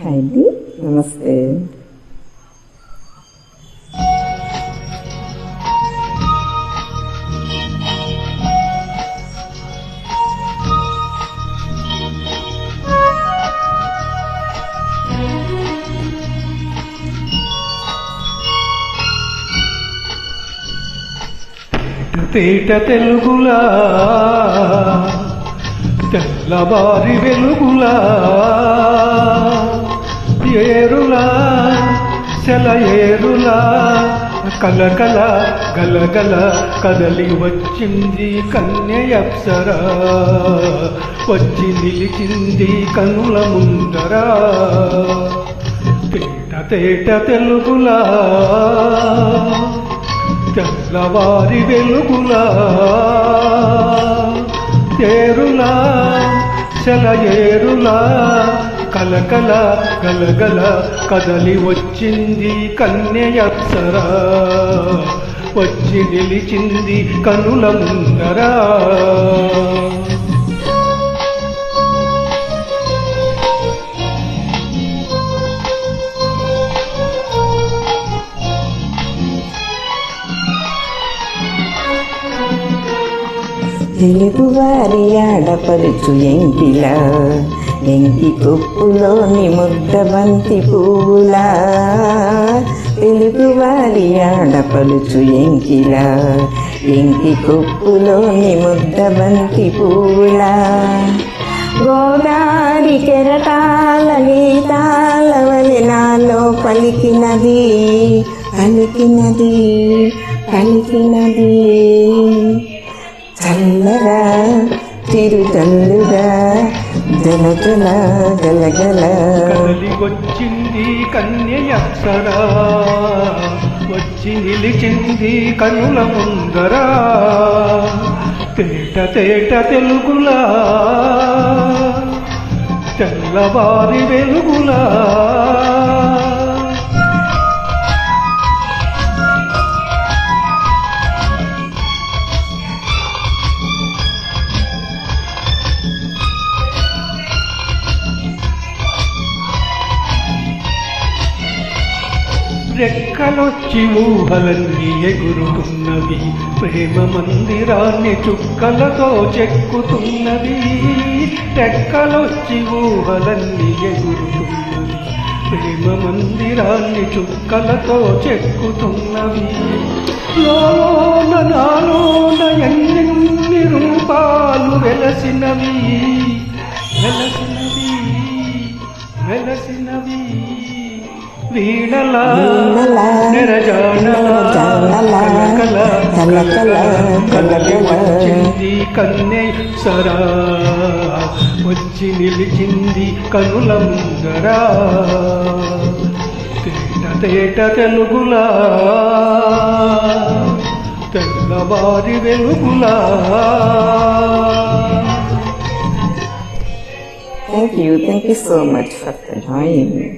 Hi అండి, నమస్తే. తేట తెలుగులా తెల్లవారి వెలుగులా ఏరులా సెలయేరులా కలకల గలగల కదలి వచ్చింది కన్యయప్సరా, వచ్చి నిలిచింది కనుల ముందరా. తేట తేట తెలుగులా తెల్లవారి వెలుగులా తేరులా సెలయేరులా కలకల గలగల కదలి వచ్చింది కన్యయప్సరా, వచ్చి నిలిచింది కనుల ముందరా. తెలుగువారి ఆడపడుచు ఎంకిలా, ఎంకి కొప్పులోని ముద్ద బంతి పువ్వులా. తెలుగువారి ఆడపడుచు ఎంకిలా, ఎంకి కొప్పులోని ముద్ద బంతి పువ్వులా. గోదారి కెరటాల గీతాల వలె నాలో పలికినది పలికినది పలికినది. చల్లగా చిరుతల్లుగా జలజల గలగల కదలి వచ్చింది కన్యయప్సరా, వచ్చి నిలిచింది కనుల ముందరా. తేట తేట తెలుగులా తెల్లవారి వెలుగులా రెక్కలొచ్చి ఊహలన్నీ ఎగురుతున్నవి, ప్రేమ మందిరాన్ని చుక్కలతో చెక్కుతున్నవి. రెక్కలొచ్చి ఊహలన్నీ ఎగురుతున్నవి, ప్రేమ మందిరాన్ని చుక్కలతో చెక్కుతున్నవి. లోన నాలోన ఎన్నెన్ని రూపాలు వెలసినవి వెలసినవి వెలసినవి. వీణలా నెరజానలా కలకల కలకల కలకల వచ్చింది కన్యయప్సరా, వచ్చి నిలిచింది కనుల ముందరా. తేట తేట తెలుగులా తెల్లవారి వెలుగులా. Thank you so much for joining me.